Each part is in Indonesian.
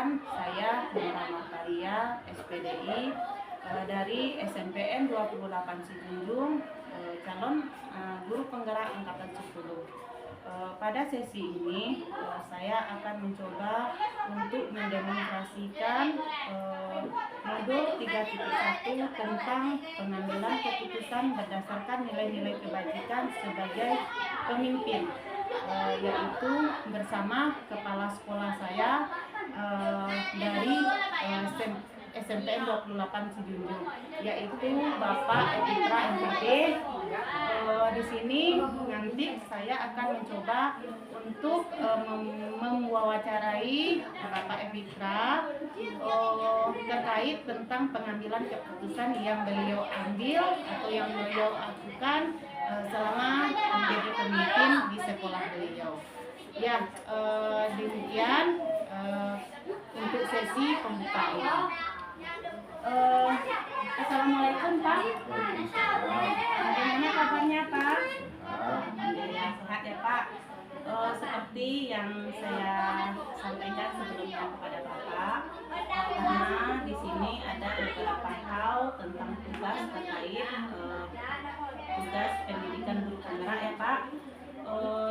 Perkenalkan, saya Nora Martaria, SPDI dari SMPN 28 Sijunjung, calon guru penggerak angkatan 10. Pada sesi ini saya akan mencoba untuk mendemonstrasikan modul 3.1 tentang pengambilan keputusan berdasarkan nilai-nilai kebajikan sebagai pemimpin, yaitu bersama kepala sekolah saya dari SMPN 28 Sijunjung, yaitu Bapak Epitra MPD. Di sini nanti saya akan mencoba untuk mewawancarai Bapak Epitra terkait tentang pengambilan keputusan yang beliau ambil atau yang beliau lakukan selama menjadi pemimpin di sekolah beliau. Ya, demikian untuk sesi pembuka ini. Assalamualaikum Pak. Bagaimana kabarnya Pak? Ya, sehat ya Pak. Seperti yang saya sampaikan sebelumnya kepada Bapak, karena di sini ada beberapa hal tentang tugas terkait tugas pendidikan guru penggerak ya Pak.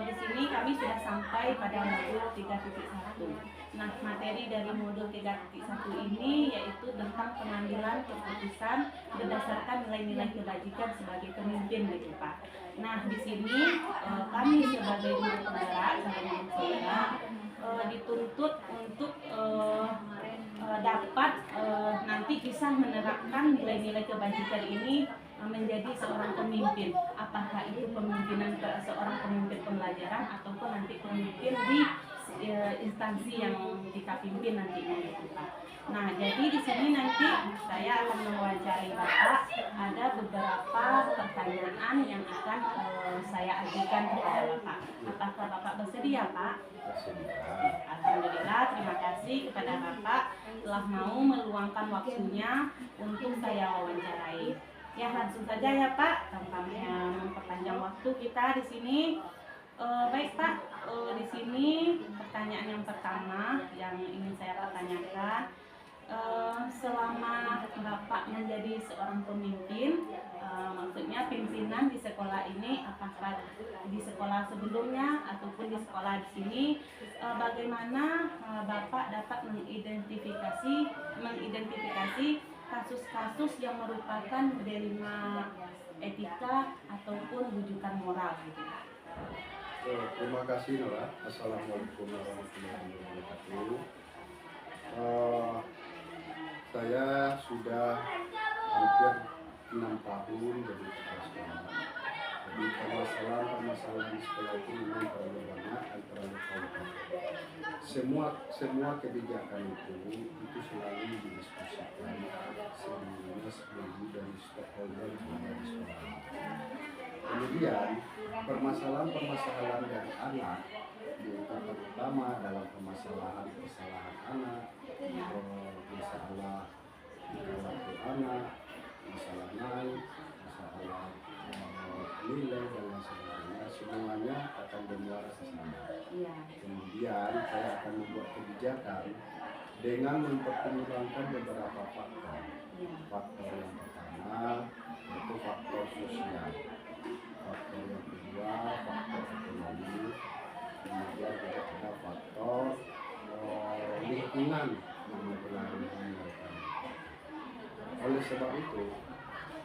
Di sini kami sudah sampai pada modul 3.1. Nah, materi dari modul 3.1 ini yaitu tentang pengambilan keputusan berdasarkan nilai-nilai kebajikan sebagai pemimpin gitu Pak. Nah, di sini kami sebagai guru penggerak, dituntut untuk dapat nanti bisa menerapkan nilai-nilai kebajikan ini menjadi seorang pemimpin. Apakah itu pemimpinan seorang pemimpin pembelajaran ataupun nanti pemimpin di instansi yang kita pimpin nantinya gitu Pak. Nah, jadi di sini nanti saya akan mewawancarai Bapak. Ada beberapa pertanyaan yang akan saya ajukan kepada Bapak. Apakah Bapak bersedia Pak? Alhamdulillah, terima kasih kepada Bapak telah mau meluangkan waktunya untuk saya wawancarai. Ya, langsung saja ya Pak, tanpa memperpanjang waktu kita di sini. Baik Pak, di sini pertanyaan yang pertama yang ingin saya pertanyakan, selama Bapak menjadi seorang pemimpin, maksudnya pimpinan di sekolah ini, apakah di sekolah sebelumnya ataupun di sekolah di sini, bagaimana Bapak dapat mengidentifikasi kasus-kasus yang merupakan dilema etika ataupun rujukan moral gitu. Terima kasih Nora. Assalamualaikum warahmatullahi wabarakatuh. Saya sudah hampir 6 tahun jadi kepala sekolah. Jadi permasalahan di sekolah itu memang terlalu banyak dan terlalu kompleks. Semua kebijakan itu selalu didiskusikan sebelum dari stakeholder di sekolah. Kemudian permasalahan dari anak, yaitu terutama dalam kesalahan anak, masalah perilaku anak, masalah naik, masalah nilai dan lain sebagainya, semuanya akan bermuara ke sana. Kemudian saya akan membuat kebijakan dengan mempertimbangkan beberapa faktor. Faktor yang pertama yaitu faktor sosial. Faktor yang kedua, faktor ekonomi. Kemudian juga ada faktor lingkungan yang mempengaruhi mereka. Oleh sebab itu,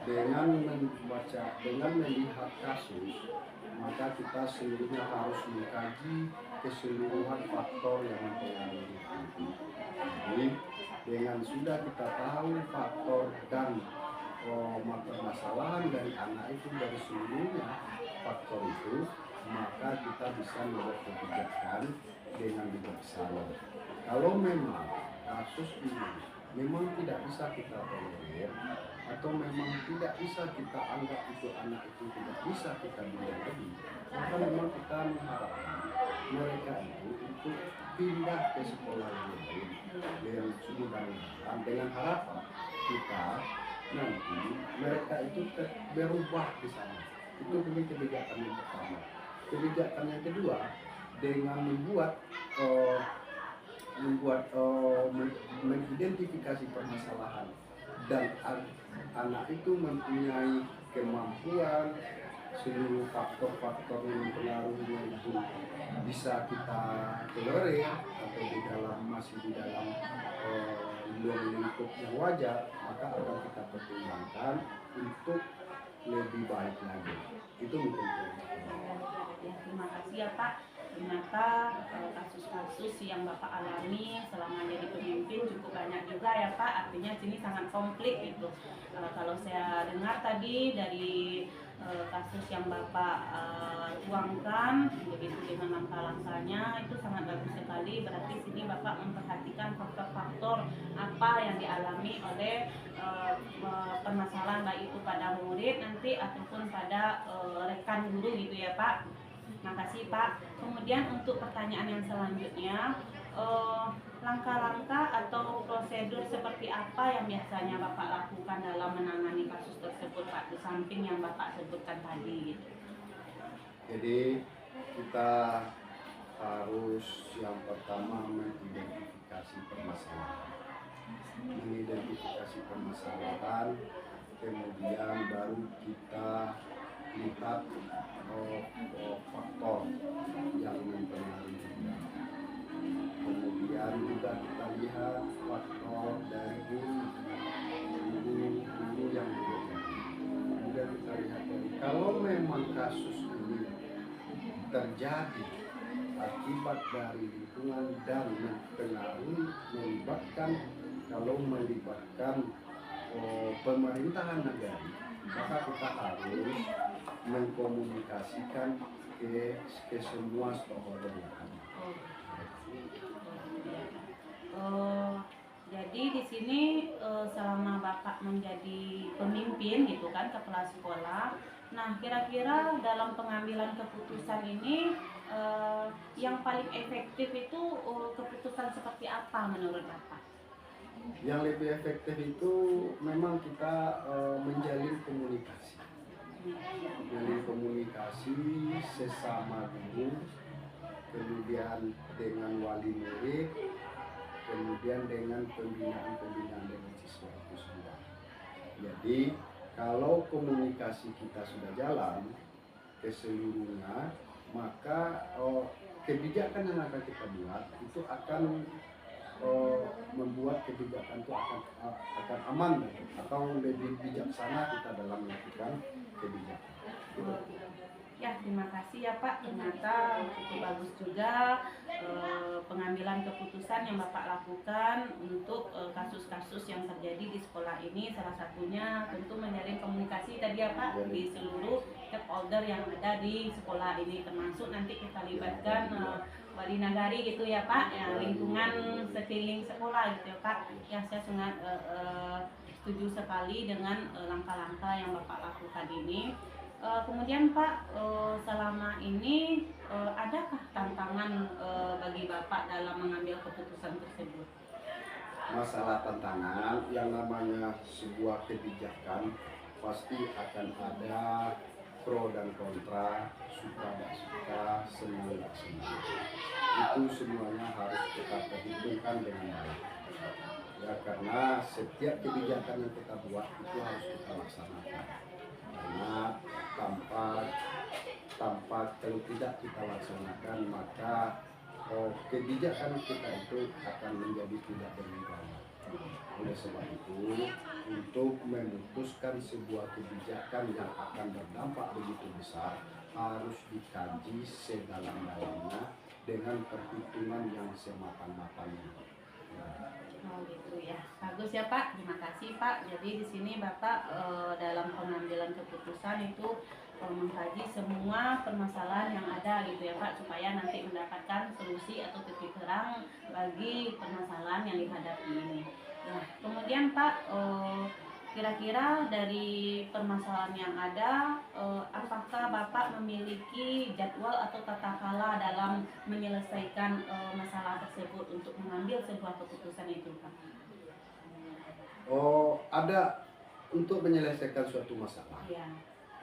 dengan melihat kasus, maka kita seluruhnya harus mengkaji keseluruhan faktor yang mempengaruhi itu. Jadi, dengan sudah kita tahu faktor dan permasalahan dari anak itu dari seluruhnya faktor itu, maka kita bisa membuat kebijakan dengan bijaksana. Kalau memang kasus ini memang tidak bisa kita tolerir atau memang tidak bisa kita anggap itu anak itu tidak bisa kita bimbing lagi, maka memang kita mengharapkan mereka itu untuk pindah ke sekolah yang lain yang mudah-mudahan dengan harapan kita nanti mereka itu berubah di sana. Itu kebijakan yang pertama. Kebijakan yang kedua, dengan membuat membuat mengidentifikasi permasalahan dan anak itu mempunyai kemampuan, seluruh faktor-faktor yang mempengaruhinya itu bisa kita tolerir atau masih di dalam lingkup yang wajar, maka akan kita pertimbangkan untuk lebih baik lagi. Itu mungkin. Ya, terima kasih ya Pak. Ternyata kasus-kasus yang Bapak alami selama jadi pemimpin cukup banyak juga ya Pak. Artinya sini sangat komplit gitu. Kalau saya dengar tadi dari kasus yang Bapak tuangkan, begitu dengan langkah-langkahnya itu sangat bagus sekali. Berarti sini Bapak memperhatikan faktor-faktor apa yang dialami oleh permasalahan baik itu pada murid nanti ataupun pada rekan guru gitu ya Pak. Makasih Pak. Kemudian untuk pertanyaan yang selanjutnya, langkah-langkah atau prosedur seperti apa yang biasanya Bapak lakukan dalam menangani kasus tersebut Pak, di samping yang Bapak sebutkan tadi gitu. Jadi kita harus yang pertama mengidentifikasi permasalahan, kemudian baru kita lihat faktor yang mempengaruhi. Kemudian juga kita lihat faktor dari guru yang berbeda. Kemudian kita lihat dari kalau memang kasus ini terjadi akibat dari lingkungan dan melibatkan pemerintahan negara, maka kita harus mengkomunikasikan ke semua stakeholder yang ada. Jadi di sini selama Bapak menjadi pemimpin gitu kan, kepala sekolah, nah kira-kira dalam pengambilan keputusan ini yang paling efektif itu keputusan seperti apa menurut Bapak? Yang lebih efektif itu memang kita menjalin komunikasi sesama guru, kemudian dengan wali murid, kemudian dengan pembinaan dengan siswa itu semua. Jadi kalau komunikasi kita sudah jalan keseluruhnya, maka kebijakan yang akan kita buat itu akan membuat kebijakan itu akan aman atau lebih bijaksana kita dalam melakukan kebijakan. Ya, terima kasih ya Pak. Ternyata cukup bagus juga pengambilan keputusan yang Bapak lakukan untuk kasus-kasus yang terjadi di sekolah ini. Salah satunya tentu menjalin komunikasi tadi ya Pak di seluruh stakeholder yang ada di sekolah ini, termasuk nanti kita libatkan wali nagari gitu ya Pak, ya, lingkungan sekeliling sekolah gitu ya Pak. Ya, saya sangat setuju sekali dengan langkah-langkah yang Bapak lakukan ini. Kemudian Pak, selama ini adakah tantangan bagi Bapak dalam mengambil keputusan tersebut? Masalah tantangan yang namanya sebuah kebijakan pasti akan ada pro dan kontra, suka dan suka, senang dan senang. Itu semuanya harus kita perhitungkan dengan baik. Ya, karena setiap kebijakan yang kita buat itu harus kita laksanakan. Karena tanpa kalau tidak kita laksanakan, maka kebijakan kita itu akan menjadi tidak berwibawa. Oleh sebab itu, untuk memutuskan sebuah kebijakan yang akan berdampak begitu besar, harus dikaji sedalam-dalamnya dengan perhitungan yang sematang-matangnya. Oh gitu ya, bagus ya Pak. Terima kasih Pak. Jadi di sini Bapak dalam pengambilan keputusan itu mengkaji semua permasalahan yang ada gitu ya Pak, supaya nanti mendapatkan solusi atau titik terang bagi permasalahan yang dihadapi ini. Nah, kemudian Pak, kira-kira dari permasalahan yang ada, apakah Bapak memiliki jadwal atau tata cara dalam menyelesaikan masalah tersebut untuk mengambil sebuah keputusan itu, Pak? Ada untuk menyelesaikan suatu masalah. Ya.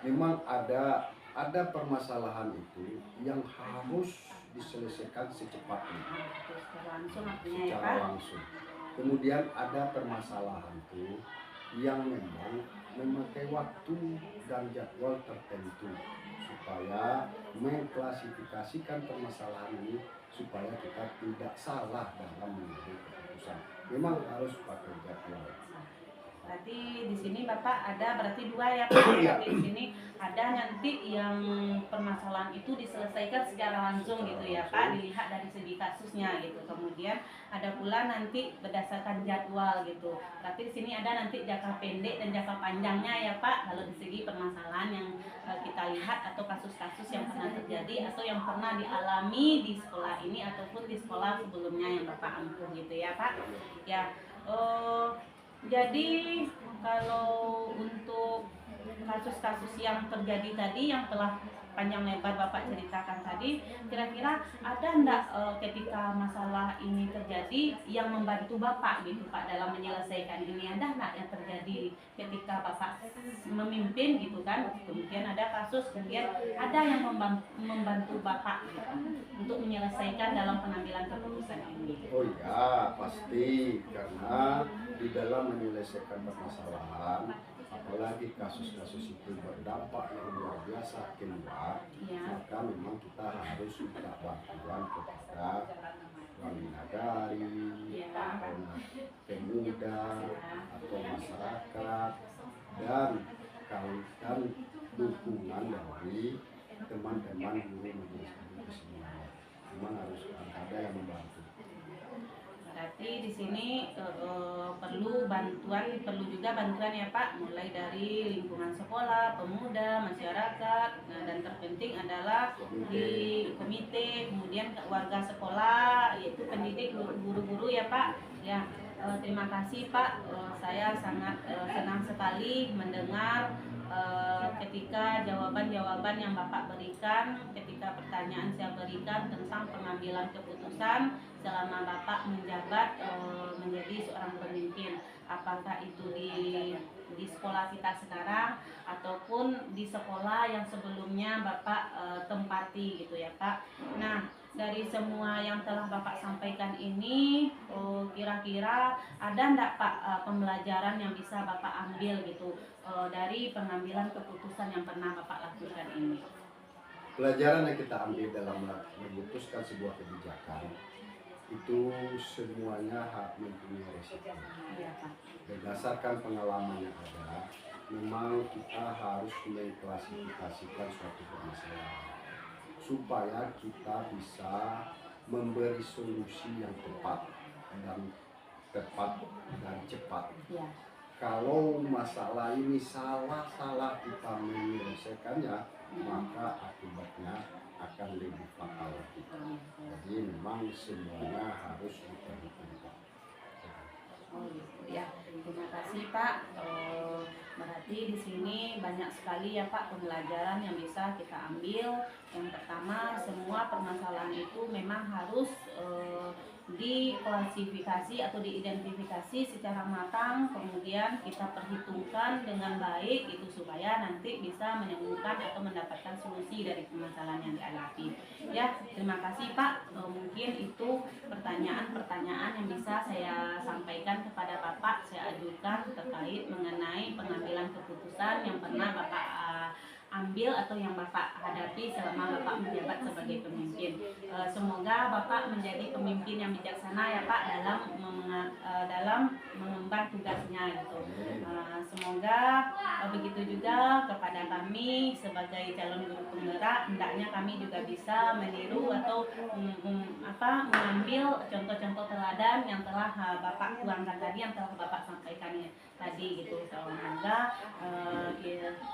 Memang ada permasalahan itu yang harus diselesaikan secepatnya. Secara langsung artinya ya Secara Pak. langsung. Kemudian ada permasalahan tuh yang memang memakai waktu dan jadwal tertentu supaya mengklasifikasikan permasalahan ini supaya kita tidak salah dalam mengambil keputusan. Memang harus pakai jadwal. Berarti di sini Bapak ada berarti dua ya Pak. Iya. Berarti di sini ada nanti yang permasalahan itu diselesaikan secara langsung gitu ya Pak, dilihat dari segi kasusnya gitu. Kemudian ada pula nanti berdasarkan jadwal gitu. Berarti di sini ada nanti jangka pendek dan jangka panjangnya ya Pak. Kalau di segi permasalahan yang kita lihat atau kasus-kasus yang pernah terjadi atau yang pernah dialami di sekolah ini ataupun di sekolah sebelumnya yang Bapak ampuh gitu ya Pak. Ya. Jadi kalau untuk kasus-kasus yang terjadi tadi yang telah panjang lebar Bapak ceritakan tadi, kira-kira ada enggak ketika masalah ini terjadi yang membantu Bapak gitu Pak dalam menyelesaikan ini? Ada enggak yang terjadi ketika Bapak memimpin gitu kan? Kemudian ada kasus, kemudian ada yang membantu Bapak gitu, untuk menyelesaikan dalam pengambilan keputusan ini. Oh iya, pasti, karena di dalam menyelesaikan permasalahan, apalagi kasus-kasus itu berdampak yang luar biasa keluar, Ya. maka memang kita harus minta bantuan kepada wali nagari, atau pemuda, atau masyarakat, dan kawan dukungan dari teman-teman guru majelis itu semuanya. Memang harus ada yang membantu. Berarti di sini perlu juga bantuan ya Pak, mulai dari lingkungan sekolah, pemuda, masyarakat, dan terpenting adalah di komite, kemudian warga sekolah, yaitu pendidik, guru-guru ya Pak. Ya, terima kasih Pak. Saya sangat senang sekali mendengar ketika jawaban-jawaban yang Bapak berikan, ketika pertanyaan saya berikan tentang pengambilan keputusan selama Bapak menjabat menjadi seorang pemimpin, apakah itu di sekolah kita sekarang ataupun di sekolah yang sebelumnya Bapak tempati gitu ya Pak. Nah, dari semua yang telah Bapak sampaikan ini, kira-kira ada enggak Pak pembelajaran yang bisa Bapak ambil gitu dari pengambilan keputusan yang pernah Bapak lakukan ini? Pelajaran yang kita ambil dalam memutuskan sebuah kebijakan itu semuanya mempunyai resiko. Iya Pak. Berdasarkan pengalaman yang ada, memang kita harus mengklasifikasikan suatu permasalahan supaya kita bisa memberi solusi yang tepat dan cepat. Ya. Kalau masalah ini salah kita menyelesaikannya, maka akibatnya akan lebih fatal. Jadi memang semuanya harus diperhitungkan. Oh gitu ya. Terima kasih Pak. Berarti di sini banyak sekali ya Pak pembelajaran yang bisa kita ambil. Yang pertama, semua permasalahan itu memang harus diklasifikasi atau diidentifikasi secara matang, kemudian kita perhitungkan dengan baik itu supaya nanti bisa menemukan atau mendapatkan solusi dari permasalahan yang dihadapi. Ya, terima kasih Pak. Mungkin itu pertanyaan-pertanyaan yang bisa saya sampaikan kepada Bapak, saya ajukan terkait mengenai pengambilan keputusan yang pernah Bapak ambil atau yang Bapak hadapi selama Bapak menjabat sebagai pemimpin. Semoga Bapak menjadi pemimpin yang bijaksana ya Pak dalam mengemban tugasnya gitu. Semoga begitu juga kepada kami sebagai calon guru penggerak, hendaknya kami juga bisa meniru atau mengambil contoh-contoh teladan yang telah Bapak tuangkan tadi, yang telah Bapak sampaikan tadi gitu. Semoga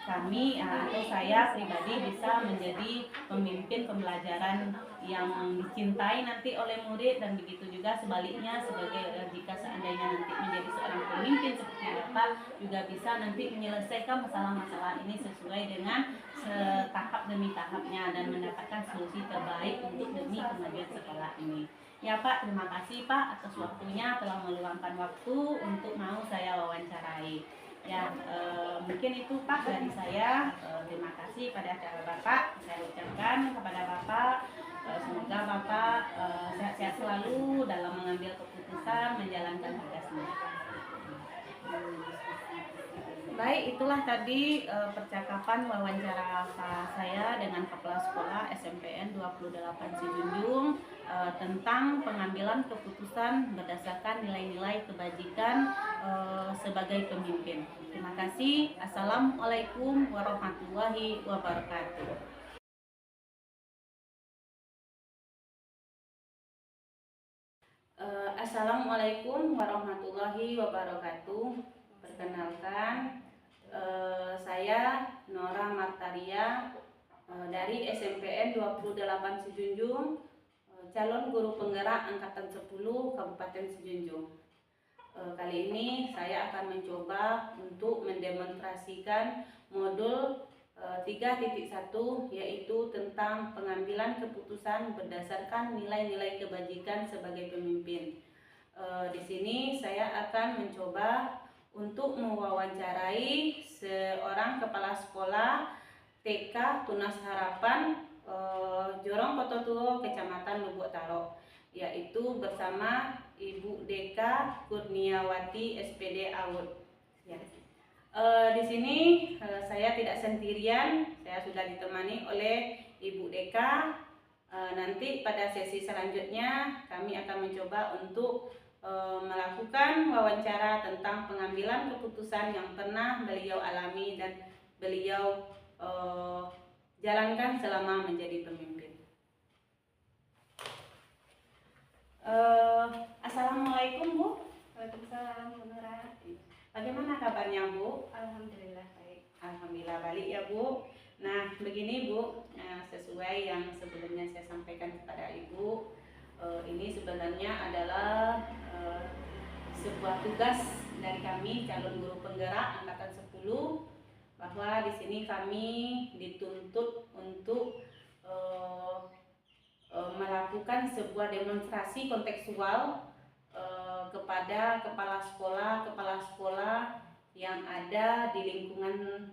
kami atau saya pribadi bisa menjadi pemimpin pembelajaran yang dicintai nanti oleh murid, dan begitu juga sebaliknya sebagai jika seandainya nanti menjadi seorang pemimpin seperti Bapak juga bisa nanti menyelesaikan masalah-masalah ini sesuai dengan tahap demi tahapnya dan mendapatkan solusi terbaik untuk demi kemajuan sekolah ini. Ya Pak, terima kasih Pak atas waktunya, telah meluangkan waktu untuk mau saya wawancarai. Ya, mungkin itu Pak dari saya. Terima kasih pada Bapak. Saya ucapkan kepada Bapak Semoga Bapak sehat-sehat selalu dalam mengambil keputusan menjalankan tugasnya. Baik, itulah tadi percakapan wawancara saya dengan Kepala Sekolah SMPN 28 Sijunjung tentang pengambilan keputusan berdasarkan nilai-nilai kebajikan sebagai pemimpin. Terima kasih. Assalamualaikum warahmatullahi wabarakatuh. Assalamualaikum warahmatullahi wabarakatuh. Perkenalkan, saya Nora Martaria dari SMPN 28 Sijunjung, calon guru penggerak angkatan 10 Kabupaten Sijunjung. Kali ini saya akan mencoba untuk mendemonstrasikan modul 3.1, yaitu tentang pengambilan keputusan berdasarkan nilai-nilai kebajikan sebagai pemimpin. Di sini saya akan mencoba untuk mewawancarai seorang kepala sekolah TK Tunas Harapan Jorong Kototuo, Kecamatan Lubuk Taro, yaitu bersama Ibu Deka Kurniawati SPD Awut. Ya. Di sini saya tidak sendirian, saya sudah ditemani oleh Ibu Deka. Nanti pada sesi selanjutnya kami akan mencoba untuk melakukan wawancara tentang pengambilan keputusan yang pernah beliau alami dan beliau jalankan selama menjadi pemimpin. Assalamualaikum Bu. Waalaikumsalam Bu Nora. Bagaimana kabarnya Bu? Alhamdulillah baik. Alhamdulillah baik ya Bu. Nah begini Bu, sesuai yang sebelumnya saya sampaikan kepada Ibu, ini sebenarnya adalah sebuah tugas dari kami calon guru penggerak angkatan 10, bahwa di sini kami dituntut untuk melakukan sebuah demonstrasi kontekstual kepada kepala sekolah yang ada di lingkungan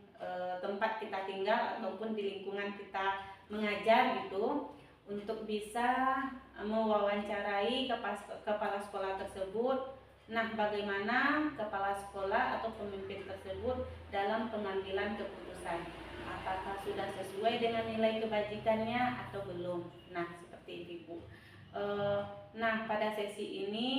tempat kita tinggal ataupun di lingkungan kita mengajar gitu, untuk bisa mewawancarai kepala sekolah tersebut. Nah, bagaimana kepala sekolah atau pemimpin tersebut dalam pengambilan keputusan, apakah sudah sesuai dengan nilai kebajikannya atau belum. Nah, seperti itu Bu. Nah, pada sesi ini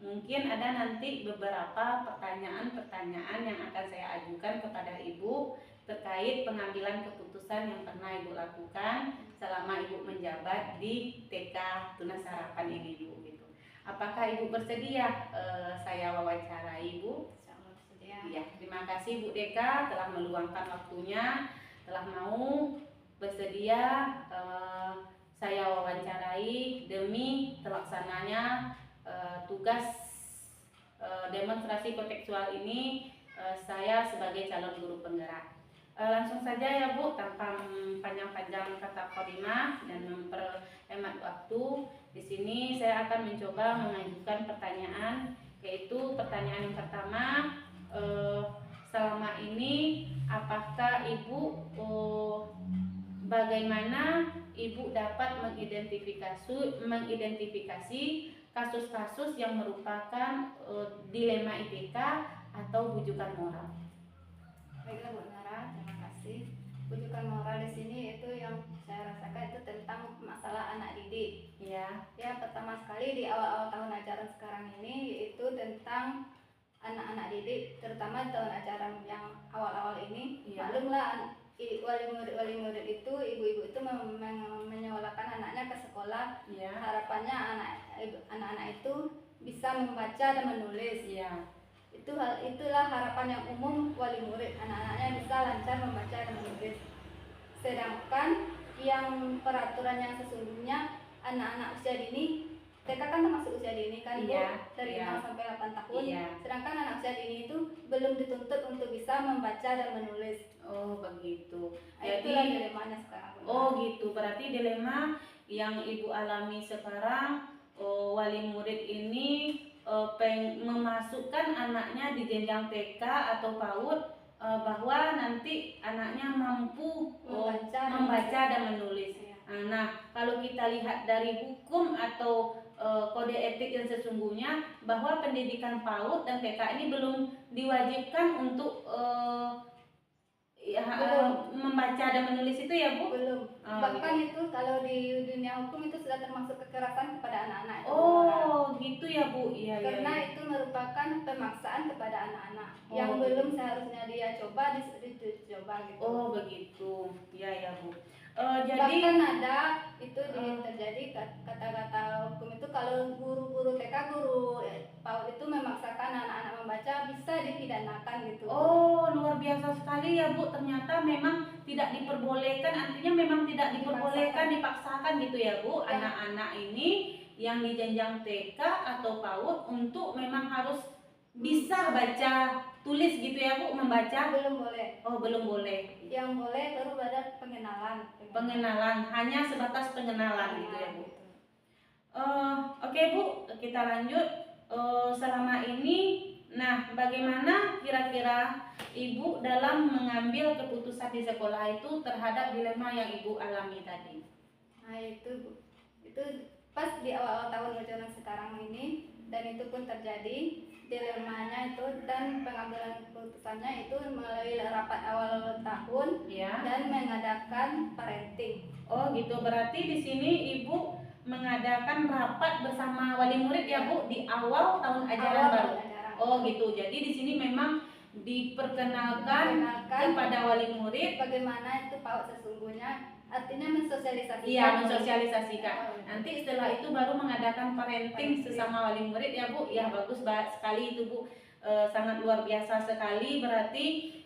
mungkin ada nanti beberapa pertanyaan-pertanyaan yang akan saya ajukan kepada Ibu terkait pengambilan keputusan yang pernah Ibu lakukan selama Ibu menjabat di TK Tunas Harapan ini Bu. Gitu. Apakah Ibu bersedia saya wawancarai Ibu? Insyaallah bersedia. Ya, terima kasih Bu Deka telah meluangkan waktunya, telah mau bersedia saya wawancarai demi terlaksananya tugas demonstrasi kontekstual ini saya sebagai calon guru penggerak. Langsung saja ya Bu, tanpa panjang-panjang kata kodimah dan memperhemat waktu. Di sini saya akan mencoba mengajukan pertanyaan, yaitu pertanyaan yang pertama, selama ini apakah Ibu bagaimana Ibu dapat mengidentifikasi kasus-kasus yang merupakan dilema IPK atau bujukan moral? Baiklah Bu Nora, terima kasih. Bujukan moral di sini itu yang saya rasakan itu tentang masalah anak didik. Ya. Ya, pertama sekali di awal-awal tahun ajaran sekarang ini yaitu tentang anak-anak didik, terutama tahun ajaran yang awal-awal ini. Ya. Maklumlah wali murid itu, ibu-ibu itu menyekolahkan anaknya ke sekolah. Ya. Harapannya anak-anak itu bisa membaca dan menulis. Ya. Itulah harapan yang umum wali murid, anak-anaknya bisa lancar membaca dan menulis. Sedangkan yang peraturan yang sesungguhnya anak-anak usia dini, TK kan termasuk usia dini kan Bu, Iya, dari iya. 0 sampai 8 tahun. Iya. Sedangkan anak usia dini itu belum dituntut untuk bisa membaca dan menulis. Oh begitu. Itulah dilemanya sekarang. Oh gitu. Berarti dilema yang Ibu alami sekarang, wali murid ini memasukkan anaknya di jenjang TK atau PAUD, bahwa nanti anaknya mampu membaca dan menulis. Ya. Nah, kalau kita lihat dari hukum atau kode etik yang sesungguhnya, bahwa pendidikan PAUD dan TK ini belum diwajibkan untuk membaca dan menulis itu ya Bu? Belum. Oh, Bahkan gitu. itu kalau di dunia hukum itu sudah termasuk kekerasan kepada anak-anak. Oh gitu ya Bu? Iya, Karena iya. itu merupakan pemaksaan kepada anak-anak yang Oh. belum seharusnya dia coba dicoba gitu. Oh begitu, iya ya Bu. Bahkan Jadi ada itu terjadi kata-kata hukum itu kalau guru-guru TK, guru PAUD itu memaksakan anak-anak membaca bisa dipidanakan gitu. oh luar biasa sekali ya Bu. Ternyata memang tidak diperbolehkan, artinya memang tidak diperbolehkan, dipaksakan gitu ya Bu. Ya. Anak-anak ini yang di jenjang TK atau PAUD untuk memang harus bisa baca tulis gitu ya Bu, membaca. Belum boleh. Oh belum boleh. Yang boleh baru pada pengenalan. Pengenalan, hanya sebatas pengenalan gitu ya Bu. Oke Bu, kita lanjut. Selama ini, nah bagaimana kira-kira Ibu dalam mengambil keputusan di sekolah itu terhadap dilema yang Ibu alami tadi? Nah itu pas di awal tahun ajaran sekarang ini, dan itu pun terjadi dilemanya itu, dan pengambilan keputusannya itu melalui rapat awal tahun Ya. dan mengadakan parenting. Oh gitu, berarti di sini Ibu mengadakan rapat bersama wali murid ya Bu di awal tahun ajaran Awal baru. tahun ajaran. Oh gitu, jadi di sini memang diperkenalkan kepada wali murid. Bagaimana itu PAUD sesungguhnya, artinya mensosialisasikan. Iya, mensosialisasikan. Nanti setelah itu baru mengadakan parenting sesama wali murid ya Bu. Ya bagus sekali itu Bu. Sangat luar biasa sekali berarti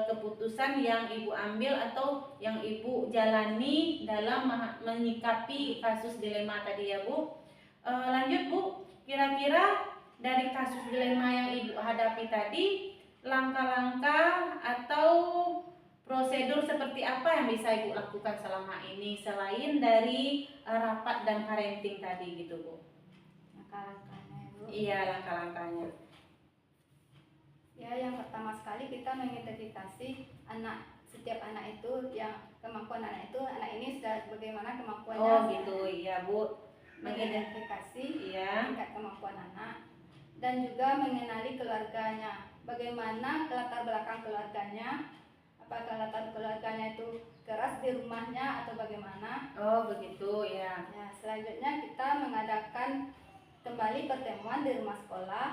keputusan yang Ibu ambil atau yang Ibu jalani dalam menyikapi kasus dilema tadi ya Bu. Lanjut Bu, kira-kira dari kasus dilema yang Ibu hadapi tadi, langkah-langkah atau prosedur seperti apa yang bisa Ibu lakukan selama ini selain dari rapat dan parenting tadi gitu Bu? Langkah-langkahnya Bu. Iya, langkah-langkahnya. Ya, yang pertama sekali kita mengidentifikasi setiap anak itu, yang kemampuan anak ini sudah bagaimana kemampuannya. Oh gitu, iya Bu. Mengidentifikasi Iya. tingkat kemampuan anak dan juga mengenali keluarganya. Bagaimana latar belakang keluarganya? Apakah latar keluarganya itu keras di rumahnya atau bagaimana? Oh begitu ya. Ya, selanjutnya kita mengadakan kembali pertemuan di rumah sekolah.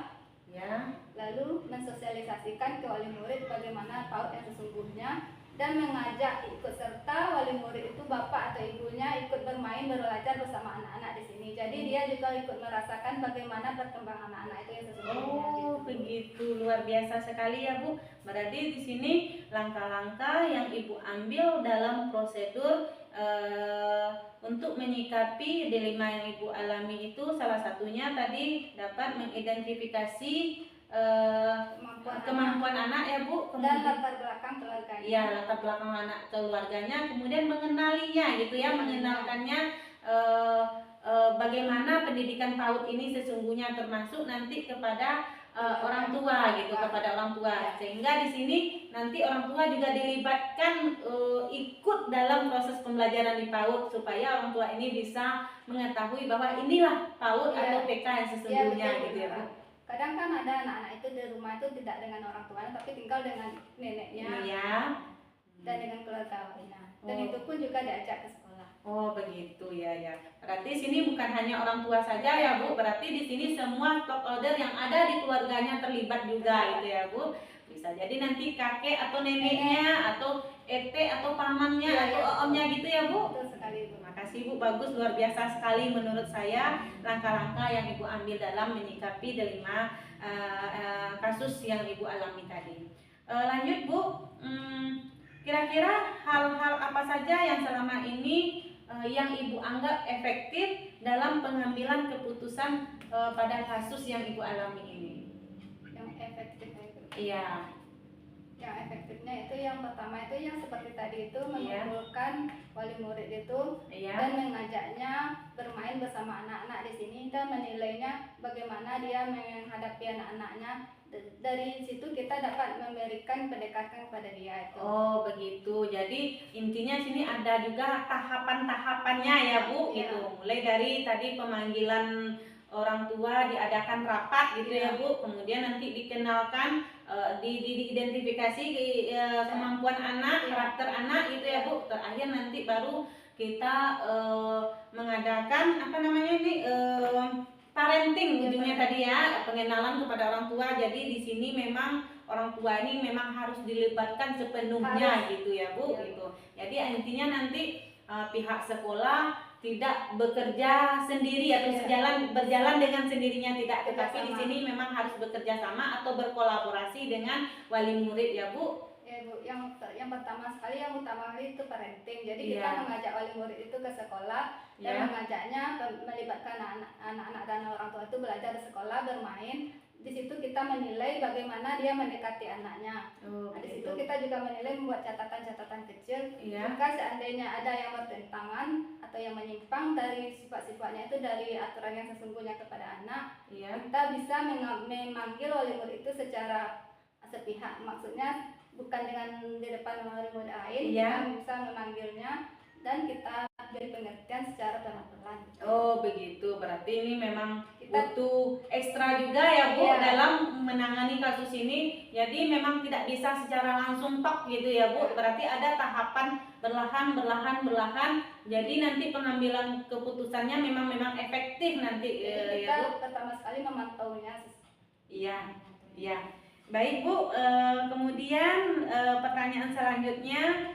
Ya. Lalu mensosialisasikan ke wali murid bagaimana PAUD yang sesungguhnya, dan mengajak ikut serta wali murid itu bapak atau ibunya ikut bermain belajar bersama anak-anak di sini. Jadi dia juga ikut merasakan bagaimana perkembangan anak-anak itu yang sesungguhnya. Oh begitu, luar biasa sekali ya Bu. Berarti di sini langkah-langkah yang Ibu ambil dalam prosedur untuk menyikapi dilema yang Ibu alami itu salah satunya tadi dapat mengidentifikasi kemampuan anak ya Bu, dan latar belakang keluarganya. Iya, latar belakang anak keluarganya, kemudian mengenalinya gitu ya, mengenalkannya bagaimana pendidikan PAUD ini sesungguhnya, termasuk nanti kepada orang tua gitu, kepada orang tua, sehingga di sini nanti orang tua juga dilibatkan ikut dalam proses pembelajaran di PAUD supaya orang tua ini bisa mengetahui bahwa inilah PAUD atau TK yang sesungguhnya gitu ya Bu. Kadang kan ada anak-anak itu di rumah itu tidak dengan orang tuanya tapi tinggal dengan neneknya. Iya. Dan dengan keluarga lainnya. Dan itu pun juga diajak ke sekolah. Oh begitu ya. Berarti sini bukan hanya orang tua saja ya Bu. Berarti di sini semua stakeholder yang ada di keluarganya terlibat juga gitu ya Bu. Bisa jadi nanti kakek atau neneknya atau ete atau pamannya atau omnya gitu ya Bu. Betul sekali Bu. Makasih Bu, bagus, luar biasa sekali menurut saya langkah-langkah yang Ibu ambil dalam menyikapi dilema kasus yang Ibu alami tadi. Lanjut Bu, kira-kira hal-hal apa saja yang selama ini yang Ibu anggap efektif dalam pengambilan keputusan pada kasus yang Ibu alami ini? Yang efektif itu. Iya. Yang efektifnya itu yang pertama itu yang seperti tadi itu mengumpulkan wali murid itu dan mengajaknya bermain bersama anak-anak di sini dan menilainya bagaimana dia menghadapi anak-anaknya. Dari situ kita dapat memberikan pendekatan kepada dia itu. Oh begitu. Jadi intinya sini ada juga tahapan-tahapannya ya Bu, Iya. gitu. Mulai dari tadi pemanggilan orang tua, diadakan rapat gitu ya Bu, kemudian nanti dikenalkan, diidentifikasi kemampuan anak, Iya. karakter anak gitu ya Bu. Terakhir nanti baru kita mengadakan apa namanya ini parenting ujungnya tadi ya, pengenalan kepada orang tua. Jadi di sini memang orang tua ini memang harus dilibatkan sepenuhnya gitu ya Bu, gitu. Jadi intinya nanti pihak sekolah tidak bekerja sendiri atau berjalan dengan sendirinya, tidak, tetapi di sini memang harus bekerja sama atau berkolaborasi dengan wali murid ya Bu. Ya Bu, yang pertama sekali, yang utama itu parenting. Jadi kita mengajak wali murid itu ke sekolah dan mengajaknya melibatkan anak-anak dan orang tua itu belajar di sekolah, bermain. Di situ kita menilai bagaimana dia mendekati anaknya. Di situ kita juga menilai, membuat catatan-catatan kecil. Jika seandainya ada yang bertentangan atau yang menyimpang dari sifat-sifatnya itu dari aturan yang sesungguhnya kepada anak, kita bisa memanggil wali murid itu secara sepihak. Maksudnya bukan dengan di depan wali murid lain, kita bisa memanggilnya dan kita beri pengertian secara pelan-pelan. Oh begitu, berarti ini memang butuh ekstra juga ya Bu dalam menangani kasus ini. Jadi memang tidak bisa secara langsung tok gitu ya Bu. Berarti ada tahapan berlahan. Jadi nanti pengambilan keputusannya memang efektif nanti. Jadi ya Bu. kita pertama sekali memantaunya. Iya. Baik Bu, kemudian pertanyaan selanjutnya,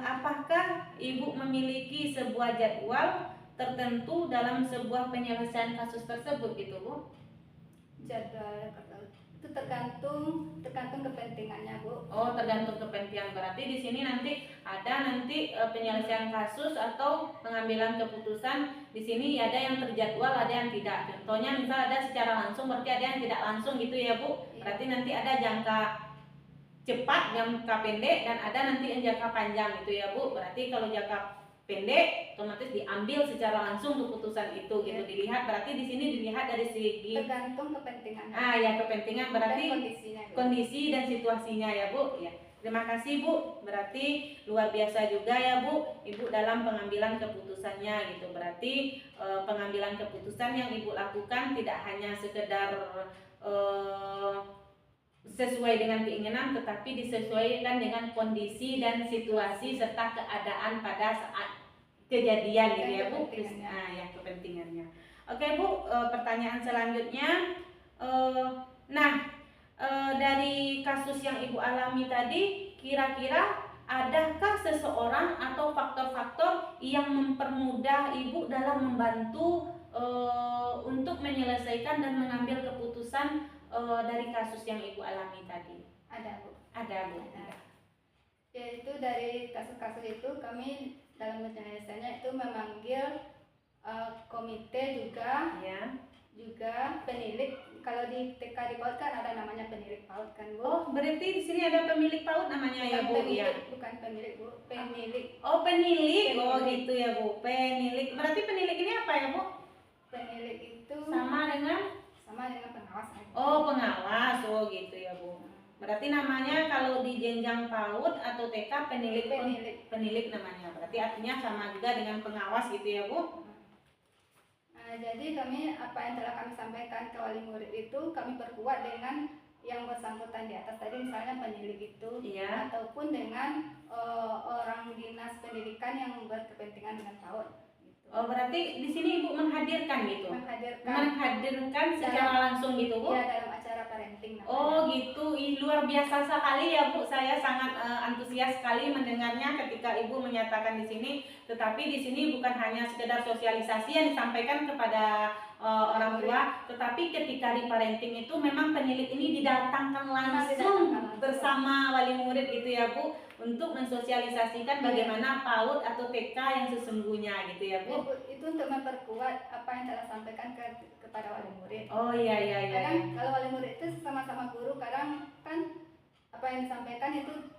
apakah Ibu memiliki sebuah jadwal tertentu dalam sebuah penyelesaian kasus tersebut gitu Bu? Jadwal itu tergantung kepentingannya Bu. Oh tergantung kepentingan, berarti di sini nanti ada penyelesaian kasus atau pengambilan keputusan. Di sini ada yang terjadwal, ada yang tidak. Contohnya misal ada secara langsung, berarti ada yang tidak langsung gitu ya Bu. Berarti nanti ada jangka cepat, jangka pendek, dan ada nanti yang jangka panjang gitu ya Bu. Berarti kalau jangka pendek otomatis diambil secara langsung keputusan itu gitu. Dilihat, berarti di sini dilihat dari segi tergantung kepentingannya. Ya kepentingan, berarti dan kondisi dan situasinya ya Bu. Ya. Terima kasih Bu. Berarti luar biasa juga ya Bu Ibu dalam pengambilan keputusannya gitu. Berarti pengambilan keputusan yang Ibu lakukan tidak hanya sekedar sesuai dengan keinginan, tetapi disesuaikan dengan kondisi dan situasi serta keadaan pada saat kejadian gitu ya Bu. Ya kepentingannya. Oke Bu, pertanyaan selanjutnya, dari kasus yang Ibu alami tadi, kira-kira adakah seseorang atau faktor-faktor yang mempermudah Ibu dalam membantu untuk menyelesaikan dan mengambil keputusan dari kasus yang Ibu alami tadi? Ada Bu. Ada Bu. Yaitu dari kasus-kasus itu kami dalam penyelesaiannya itu memanggil komite juga, juga penilik. Kalau di TK di PAUD kan ada namanya penilik PAUD kan Bu. Oh berarti di sini ada pemilik PAUD namanya ya Bu? Bukan pemilik Bu, penilik. Oh penilik. Oh gitu ya Bu, penilik. Berarti penilik ini apa ya Bu? Penilik itu sama dengan pengawas. Oh pengawas, oh gitu ya Bu. Berarti namanya kalau di jenjang PAUD atau TK penilik namanya. Berarti artinya sama juga dengan pengawas gitu ya Bu. Jadi apa yang telah kami sampaikan ke wali murid itu kami perkuat dengan yang bersangkutan di atas tadi, misalnya penilik itu, ataupun dengan orang dinas pendidikan yang berkepentingan dengan PAUD. Oh berarti di sini Ibu menghadirkan gitu? Menghadirkan secara langsung gitu Bu? Iya, dalam acara parenting namanya. Oh gitu, luar biasa sekali ya Bu. Saya sangat antusias sekali mendengarnya ketika Ibu menyatakan di sini. Tetapi di sini bukan hanya sekedar sosialisasi yang disampaikan kepada orang tua, tetapi ketika di parenting itu memang penilik ini didatangkan langsung bersama wali murid gitu ya Bu, untuk mensosialisasikan bagaimana PAUD atau TK yang sesungguhnya gitu ya Bu. Itu untuk memperkuat apa yang telah sampaikan kepada wali murid. Oh iya. Kadang kalau wali murid itu sama-sama guru, kadang kan apa yang disampaikan itu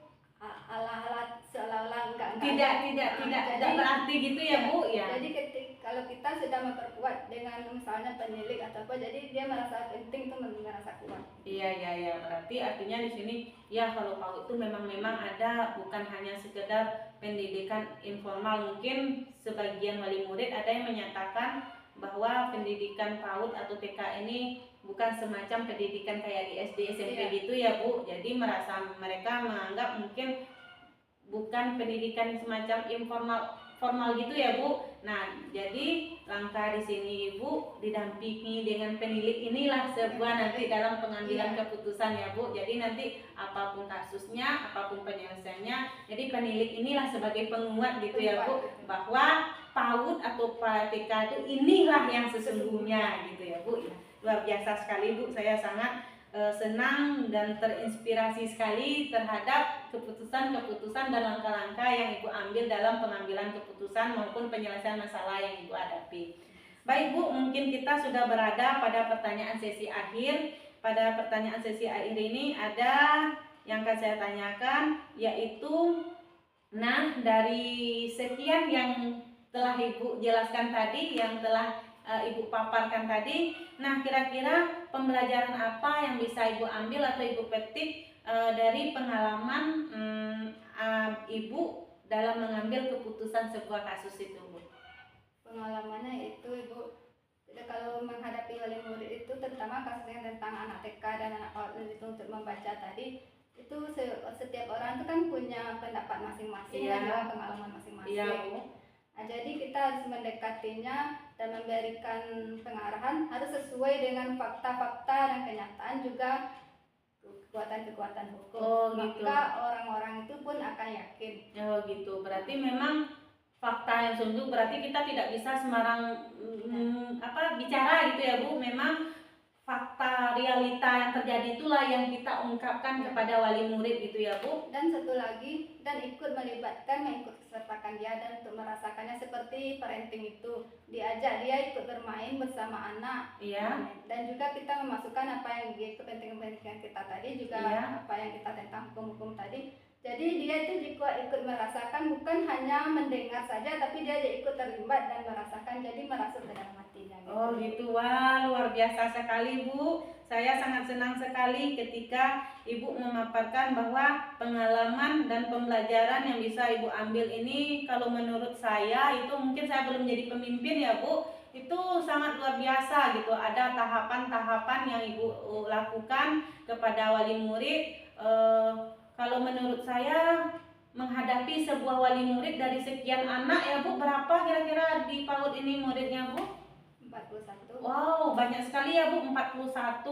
ala-ala seolah-olah enggak tidak berarti gitu ya Bu ya. Jadi kalau kita kita sudah memperkuat dengan misalnya penilik atau apa, jadi dia merasa penting itu merasa kuat. Iya. Berarti artinya di sini ya kalau PAUD itu memang ada, bukan hanya sekedar pendidikan informal. Mungkin sebagian wali murid ada yang menyatakan bahwa pendidikan PAUD atau TK ini bukan semacam pendidikan kayak di SD SMP gitu ya Bu. Jadi mereka menganggap mungkin bukan pendidikan semacam formal gitu ya Bu. Nah, jadi langkah di sini Ibu didampingi dengan penilik inilah sebuah nanti dalam pengambilan keputusan ya Bu. Jadi nanti apapun kasusnya, apapun penyelesaiannya, jadi penilik inilah sebagai penguat gitu ya Bu, bahwa PAUD atau TK itu inilah yang sesungguhnya gitu ya Bu. Luar biasa sekali Bu, saya sangat senang dan terinspirasi sekali terhadap keputusan-keputusan dan langkah-langkah yang Ibu ambil dalam pengambilan keputusan maupun penyelesaian masalah yang Ibu hadapi. Baik Bu, mungkin kita sudah berada pada pertanyaan sesi akhir. Pada pertanyaan sesi akhir ini ada yang akan saya tanyakan, yaitu dari sekian yang telah Ibu jelaskan tadi, yang telah Ibu paparkan tadi, kira-kira pembelajaran apa yang bisa Ibu ambil atau Ibu petik dari pengalaman Ibu dalam mengambil keputusan sebuah kasus itu Bu? Pengalamannya itu Ibu, kalau menghadapi wali murid itu, terutama kasus yang tentang anak TK dan anak PAUD itu untuk membaca tadi, itu setiap orang itu kan punya pendapat masing-masing dan juga pengalaman masing-masing. Iya Bu. Nah, jadi kita harus mendekatinya dan memberikan pengarahan harus sesuai dengan fakta-fakta dan kenyataan, juga kekuatan-kekuatan hukum. Oh gitu. Maka orang-orang itu pun akan yakin. Oh gitu. Berarti memang fakta yang sungguh, berarti kita tidak bisa sembarang bicara gitu ya Bu. Memang fakta realita yang terjadi itulah yang kita ungkapkan kepada wali murid gitu ya Bu. Dan satu lagi, dan ikut mengikut sertakan dia dan untuk merasakannya seperti parenting itu, diajak dia ikut bermain bersama anak. Iya. Dan juga kita memasukkan apa yang kepentingan kita tadi, juga apa yang kita tentang hukum-hukum tadi. Jadi dia itu juga ikut merasakan, bukan hanya mendengar saja, tapi dia ikut terlibat dan merasakan, jadi merasuk ke dalam hatinya gitu. Oh gitu, wah luar biasa sekali Bu. Saya sangat senang sekali ketika Ibu memaparkan bahwa pengalaman dan pembelajaran yang bisa Ibu ambil ini, kalau menurut saya itu, mungkin saya belum jadi pemimpin ya Bu, itu sangat luar biasa gitu. Ada tahapan-tahapan yang Ibu lakukan kepada wali murid. Kalau menurut saya menghadapi sebuah wali murid dari sekian anak ya Bu, berapa kira-kira di PAUD ini muridnya Bu? 41. Wow, banyak sekali ya Bu, 41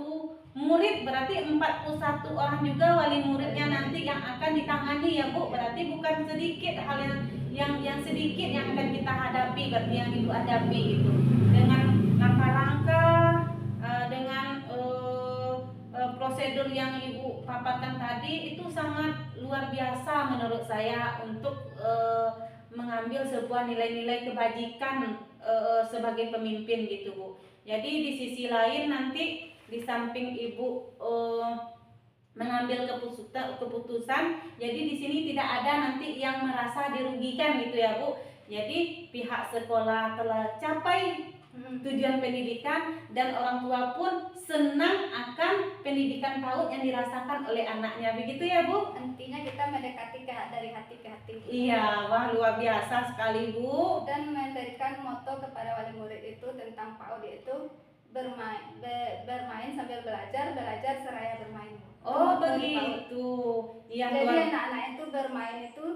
murid, berarti 41 orang juga wali muridnya nanti yang akan ditangani ya Bu. Berarti bukan sedikit hal yang sedikit yang akan kita hadapi, berarti yang Ibu hadapi itu. Dengan langkah-langkah, dengan prosedur yang Ibu paparkan tadi, itu sangat luar biasa menurut saya untuk mengambil sebuah nilai-nilai kebajikan sebagai pemimpin gitu Bu. Jadi di sisi lain nanti di samping Ibu mengambil keputusan, jadi di sini tidak ada nanti yang merasa dirugikan gitu ya Bu. Jadi pihak sekolah telah capai tujuan pendidikan dan orang tua pun senang akan pendidikan PAUD yang dirasakan oleh anaknya, begitu ya Bu? Intinya kita mendekati dari hati ke hati. Iya, wah luar biasa sekali Bu. Dan memberikan moto kepada wali murid itu tentang PAUD itu bermain sambil belajar, belajar seraya bermain. Oh begitu. Iya. Jadi anak-anak itu bermain itu,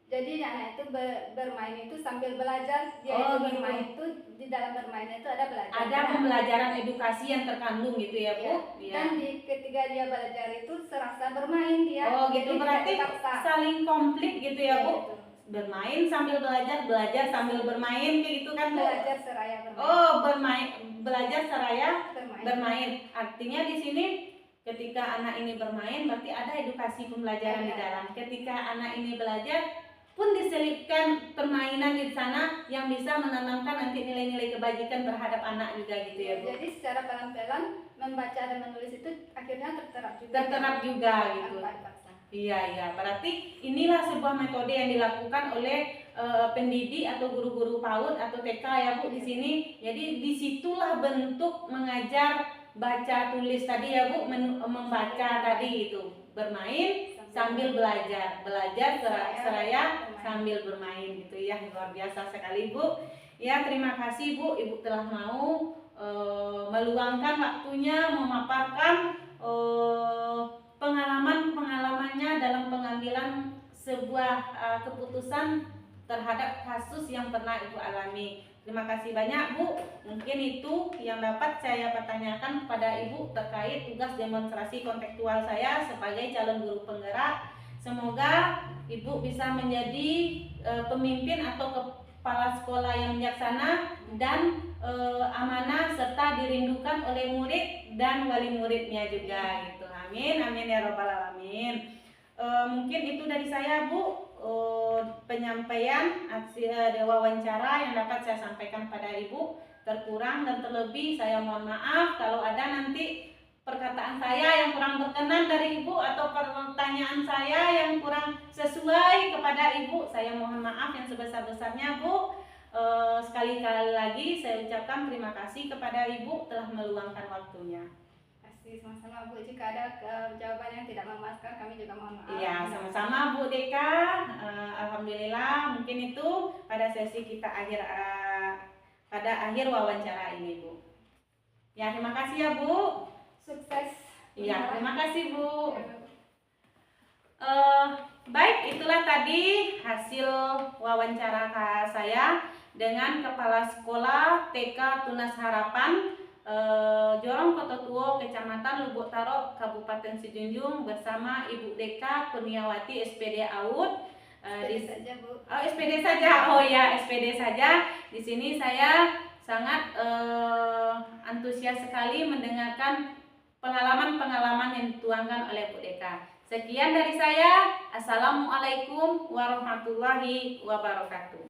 jadi anak itu bermain itu sambil belajar. Dia itu bermain itu, di dalam bermain itu ada belajar. Ada pembelajaran edukasi yang terkandung gitu ya Bu. Ya. Dan ketika dia belajar itu serasa bermain dia. Oh gitu, berarti saling komplit gitu ya Bu. Gitu. Bermain sambil belajar, belajar sambil bermain kayak gitu kan Bu. Belajar seraya bermain. Oh, belajar seraya bermain. Artinya di sini ketika anak ini bermain berarti ada edukasi pembelajaran di dalam. Ketika anak ini belajar pun diselipkan permainan di sana yang bisa menanamkan nanti nilai-nilai kebajikan terhadap anak juga gitu ya Bu. Jadi secara pelan-pelan membaca dan menulis itu akhirnya terterap juga. Terterap juga gitu. Iya. Berarti inilah sebuah metode yang dilakukan oleh pendidik atau guru-guru PAUD atau TK ya Bu di sini. Jadi disitulah bentuk mengajar baca tulis tadi ya Bu, membaca tadi itu, bermain sambil belajar seraya sambil bermain gitu ya. Luar biasa sekali Bu. Ya, terima kasih Bu, Ibu telah mau meluangkan waktunya memaparkan pengalamannya dalam pengambilan sebuah keputusan terhadap kasus yang pernah Ibu alami. Terima kasih banyak Bu. Mungkin itu yang dapat saya pertanyakan kepada Ibu terkait tugas demonstrasi kontekstual saya sebagai calon guru penggerak. Semoga Ibu bisa menjadi pemimpin atau kepala sekolah yang bijaksana dan amanah serta dirindukan oleh murid dan wali muridnya juga gitu. Amin ya robbal alamin. Mungkin itu dari saya Bu, penyampaian wawancara yang dapat saya sampaikan pada Ibu. Terkurang dan terlebih saya mohon maaf kalau ada nanti perkataan saya yang kurang berkenan dari Ibu atau pertanyaan saya yang kurang sesuai kepada Ibu. Saya mohon maaf yang sebesar-besarnya Bu. Sekali lagi saya ucapkan terima kasih kepada Ibu telah meluangkan waktunya. Sama-sama Bu, jika ada jawaban yang tidak memuaskan kami juga mohon maaf. Iya, sama-sama Bu Deka. Alhamdulillah, mungkin itu pada sesi kita pada akhir wawancara ini Bu. Ya, terima kasih ya Bu. Sukses. Iya, terima kasih Bu. Baik, itulah tadi hasil wawancara saya dengan Kepala Sekolah TK Tunas Harapan Jorong Kototuo, Kecamatan Lubuk Taro, Kabupaten Sijunjung bersama Ibu Deka Kurniawati SPD AUD. SPD saja Bu. SPD saja. Oh ya, SPD saja. Di sini saya sangat antusias sekali mendengarkan pengalaman-pengalaman yang dituangkan oleh Bu Deka. Sekian dari saya. Assalamualaikum warahmatullahi wabarakatuh.